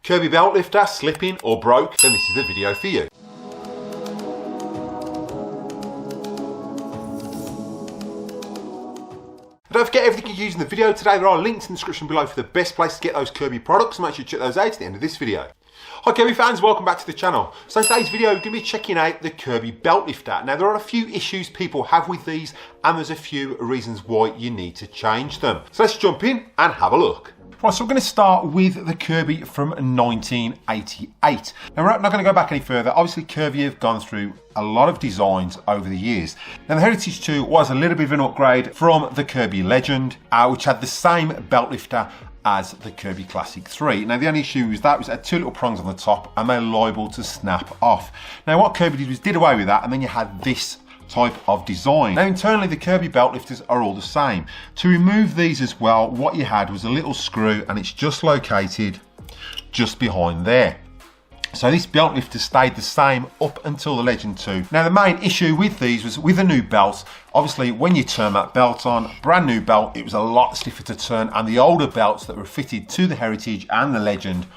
Kirby belt lifter slipping or broke, then this is the video for you. Don't forget everything you use in the video today. There are links in the description below for the best place to get those Kirby products, so make sure you check those out at the end of this video. Hi Kirby fans, welcome back to the channel. So in today's video we're going to be checking out the Kirby belt lifter. Now there are a few issues people have with these and there's a few reasons why you need to change them. So let's jump in and have a look. Right, so we're going to start with the Kirby from 1988. Now we're not going to go back any further. Obviously Kirby have gone through a lot of designs over the years. Now the Heritage 2 was a little bit of an upgrade from the Kirby Legend, which had the same belt lifter as the Kirby Classic 3. Now the only issue was that it had two little prongs on the top and they're liable to snap off. Now what Kirby did was did away with that, and then you had this type of design. Now internally the Kirby belt lifters are all the same. To remove these as well, what you had was a little screw and it's just located just behind there. So this belt lifter stayed the same up until the Legend 2. Now the main issue with these was with the new belts, obviously when you turn that belt on, brand new belt, it was a lot stiffer to turn, and the older belts that were fitted to the Heritage and the Legend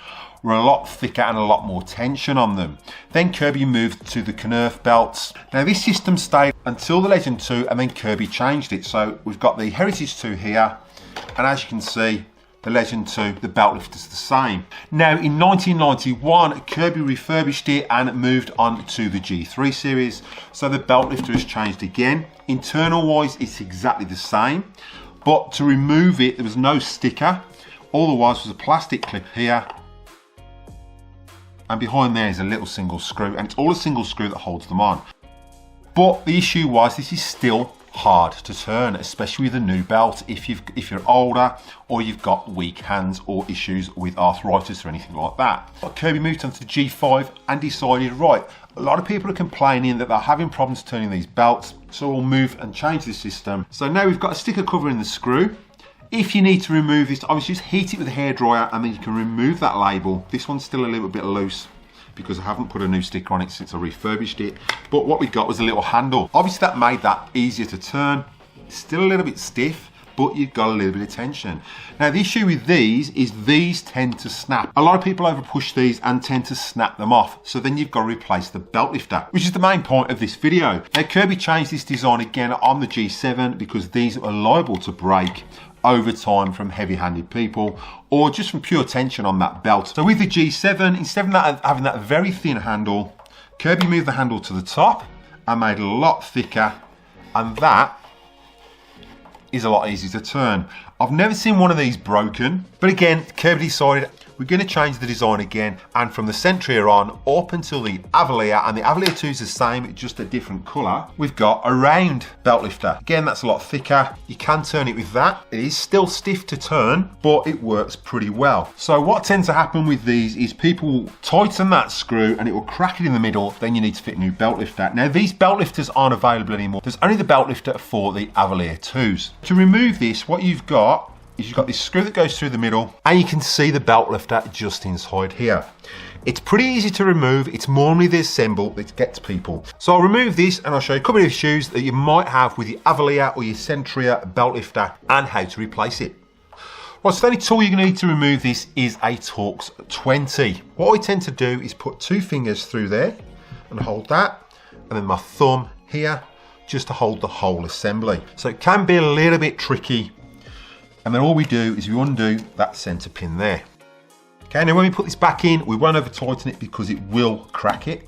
were a lot thicker and a lot more tension on them. Then Kirby moved to the Knurf belts. Now this system stayed until the Legend 2 and then Kirby changed it. So we've got the Heritage 2 here, and as you can see, the Legend 2, the belt lifter's the same. Now in 1991, Kirby refurbished it and moved on to the G3 series. So the belt lifter has changed again. Internal wise, it's exactly the same, but to remove it, there was no sticker. All there was a plastic clip here, and behind there is a little single screw, and it's all a single screw that holds them on. But the issue was this is still hard to turn, especially with a new belt if you're older or you've got weak hands or issues with arthritis or anything like that. But Kirby moved on to the G5 and decided, right, a lot of people are complaining that they're having problems turning these belts, so we'll move and change the system. So now we've got a sticker covering the screw. If you need to remove this, obviously just heat it with a hairdryer and then you can remove that label. This one's still a little bit loose because I haven't put a new sticker on it since I refurbished it. But what we got was a little handle. Obviously that made that easier to turn. It's still a little bit stiff, but you've got a little bit of tension. Now the issue with these is these tend to snap. A lot of people over push these and tend to snap them off. So then you've got to replace the belt lifter, which is the main point of this video. Now Kirby changed this design again on the G7 because these are liable to break over time from heavy-handed people or just from pure tension on that belt. So with the G7, instead of having that very thin handle, Kirby moved the handle to the top and made it a lot thicker, and that is a lot easier to turn. I've never seen one of these broken, but again, Kirby decided we're going to change the design again, and from the centre here on up until the Avalir, and the Avalir 2 is the same, just a different colour, we've got a round belt lifter. Again, that's a lot thicker. You can turn it with that. It is still stiff to turn, but it works pretty well. So what tends to happen with these is people will tighten that screw and it will crack it in the middle, then you need to fit a new belt lifter. Now these belt lifters aren't available anymore. There's only the belt lifter for the Avalir 2s. To remove this, what you've got is you've got this screw that goes through the middle, and you can see the belt lifter just inside here. It's pretty easy to remove. It's normally the assemble that gets people. So I'll remove this and I'll show you a couple of issues that you might have with your Avalir or your Centria belt lifter and how to replace it. Right, so the only tool you're going to need to remove this is a Torx 20. What I tend to do is put two fingers through there and hold that, and then my thumb here just to hold the whole assembly. So it can be a little bit tricky. And then all we do is we undo that centre pin there. Okay, now when we put this back in, we won't over tighten it because it will crack it.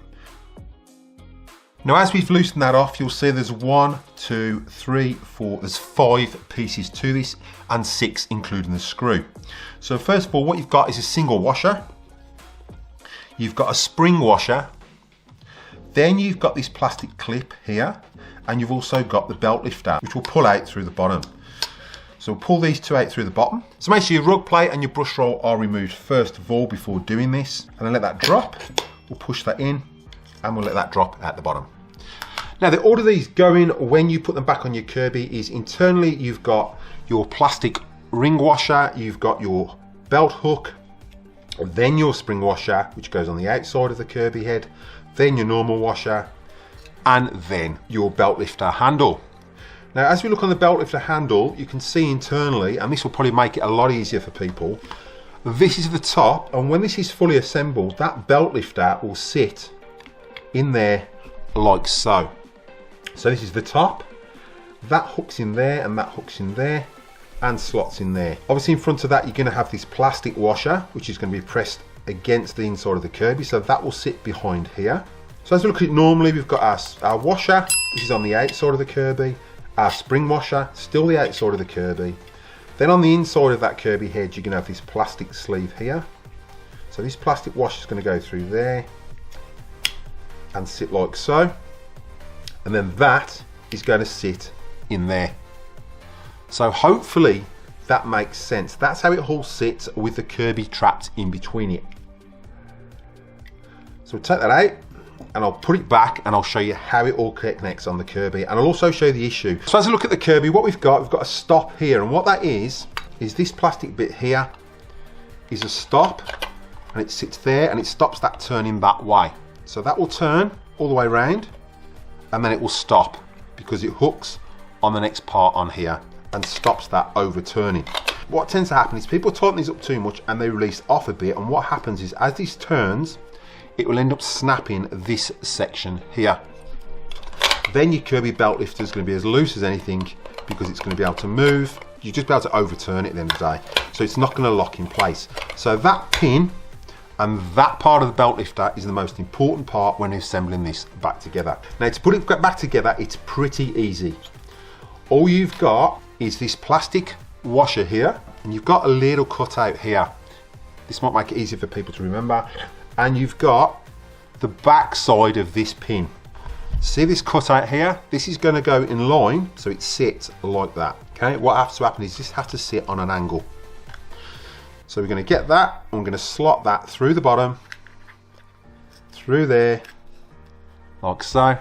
Now as we've loosened that off, you'll see there's 1, 2, 3, 4, there's 5 pieces to this and 6 including the screw. So first of all, what you've got is a single washer. You've got a spring washer. Then you've got this plastic clip here, and you've also got the belt lifter, which will pull out through the bottom. So we'll pull these two out through the bottom. So make sure your rug plate and your brush roll are removed first of all before doing this. And then let that drop. We'll push that in and we'll let that drop at the bottom. Now the order these go in when you put them back on your Kirby is internally you've got your plastic ring washer, you've got your belt hook, then your spring washer, which goes on the outside of the Kirby head, then your normal washer, and then your belt lifter handle. Now, as we look on the belt lifter handle, you can see internally, and this will probably make it a lot easier for people, This is the top, and when this is fully assembled, that belt lifter will sit in there like so. So this is the top, that hooks in there and that hooks in there and slots in there. Obviously in front of that you're going to have this plastic washer which is going to be pressed against the inside of the Kirby, so that will sit behind here. So as we look at it normally, we've got our washer, which is on the outside of the Kirby, our spring washer, still the outside of the Kirby. Then on the inside of that Kirby head, you're going to have this plastic sleeve here. So this plastic washer is going to go through there and sit like so. And then that is going to sit in there. So hopefully that makes sense. That's how it all sits with the Kirby trapped in between it. So we'll take that out and I'll put it back and I'll show you how it all connects on the Kirby, and I'll also show you the issue. So as I look at the Kirby, what we've got a stop here, and what that is this plastic bit here is a stop, and it sits there and it stops that turning that way. So that will turn all the way around and then it will stop because it hooks on the next part on here and stops that overturning. What tends to happen is people tighten these up too much and they release off a bit, and what happens is as this turns, it will end up snapping this section here. Then your Kirby belt lifter is going to be as loose as anything because it's going to be able to move. You just be able to overturn it at the end of the day. So it's not going to lock in place. So that pin and that part of the belt lifter is the most important part when assembling this back together. Now to put it back together, it's pretty easy. All you've got is this plastic washer here, and you've got a little cutout here. This might make it easier for people to remember. And you've got the back side of this pin. See this cutout here? This is going to go in line so it sits like that. Okay, what has to happen is this has to sit on an angle. So we're going to get that and we're going to slot that through the bottom, through there, like so.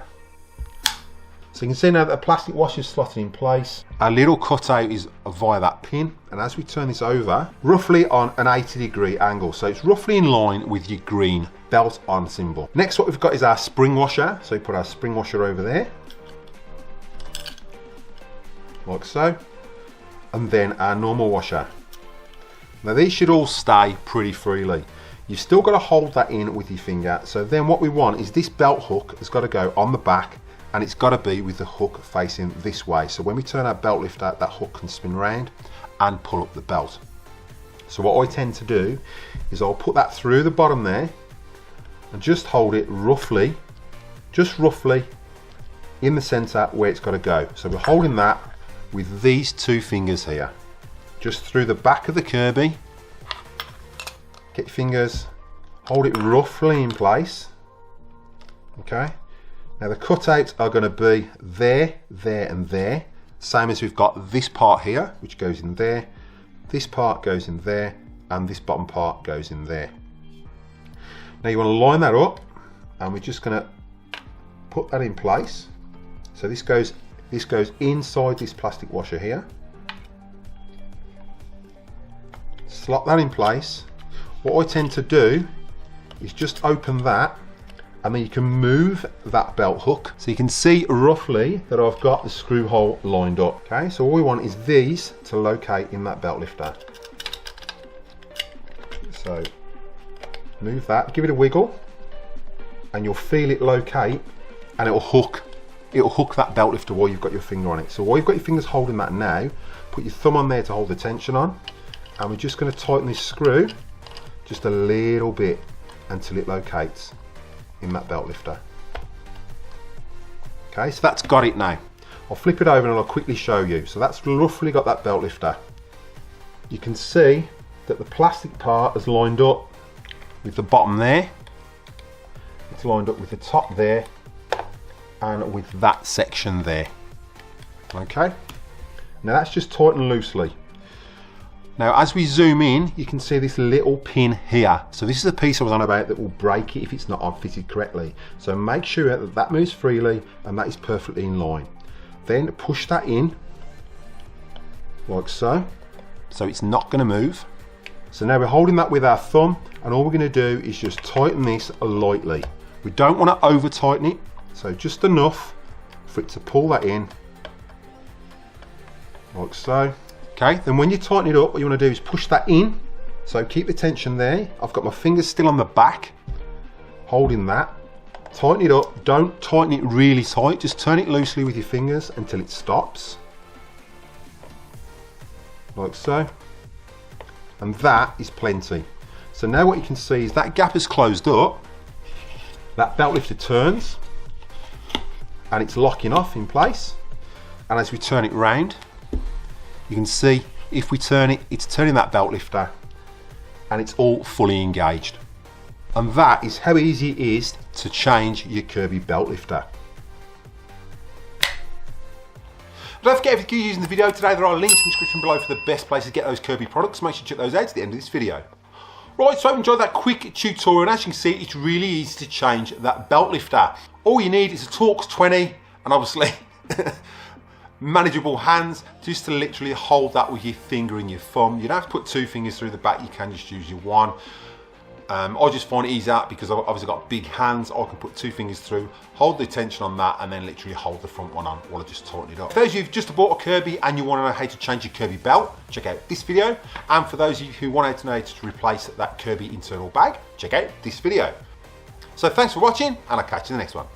So you can see now that the plastic washer is slotted in place. Our little cutout is via that pin, and as we turn this over, roughly on an 80-degree angle, so it's roughly in line with your green belt on symbol. Next, what we've got is our spring washer. So we put our spring washer over there, like so, and then our normal washer. Now these should all stay pretty freely. You've still got to hold that in with your finger. So then what we want is this belt hook has got to go on the back, and it's got to be with the hook facing this way. So when we turn our belt lifter, that hook can spin around and pull up the belt. So what I tend to do is I'll put that through the bottom there and just hold it roughly, just roughly in the center where it's got to go. So we're holding that with these two fingers here, just through the back of the Kirby. Get your fingers, hold it roughly in place, okay? Now the cutouts are going to be there, there and there. Same as we've got this part here, which goes in there. This part goes in there, and this bottom part goes in there. Now you want to line that up, and we're just going to put that in place. So this goes inside this plastic washer here. Slot that in place. What I tend to do is just open that, and then you can move that belt hook. So you can see roughly that I've got the screw hole lined up. Okay, so all we want is these to locate in that belt lifter. So move that, give it a wiggle, and you'll feel it locate, and it'll hook that belt lifter while you've got your finger on it. So while you've got your fingers holding that now, put your thumb on there to hold the tension on, and we're just going to tighten this screw just a little bit until it locates in that belt lifter. Okay, so that's got it now. I'll flip it over and I'll quickly show you. So that's roughly got that belt lifter. You can see that the plastic part is lined up with the bottom there. It's lined up with the top there and with that section there. Okay, now that's just tightened loosely. Now as we zoom in, you can see this little pin here. So this is a piece I was on about that will break it if it's not fitted correctly. So make sure that that moves freely and that is perfectly in line. Then push that in, like so. So it's not going to move. So now we're holding that with our thumb, and all we're going to do is just tighten this lightly. We don't want to over tighten it, so just enough for it to pull that in, like so. Okay, then when you tighten it up, what you want to do is push that in So keep the tension there. I've got my fingers still on the back, holding that. Tighten it up, don't tighten it really tight, just turn it loosely with your fingers until it stops. Like so. And that is plenty. So now what you can see is that gap has closed up, that belt lifter turns, and it's locking off in place. And as we turn it round, you can see if we turn it, it's turning that belt lifter, and it's all fully engaged. And that is how easy it is to change your Kirby belt lifter. Don't forget, if you're using the video today, there are links in the description below for the best place to get those Kirby products. Make sure you check those out at the end of this video. Right, so I've enjoyed that quick tutorial, and as you can see, it's really easy to change that belt lifter. All you need is a Torx 20, and obviously manageable hands, just to literally hold that with your finger and your thumb. You don't have to put two fingers through the back, you can just use your one. I just find it easier because I've obviously got big hands. I can put two fingers through, hold the tension on that, and then literally hold the front one on while I just tighten it up. For those of you who've just bought a Kirby and you want to know how to change your Kirby belt, check out this video. And for those of you who want to know how to replace that Kirby internal bag, check out this video. So thanks for watching, and I'll catch you in the next one.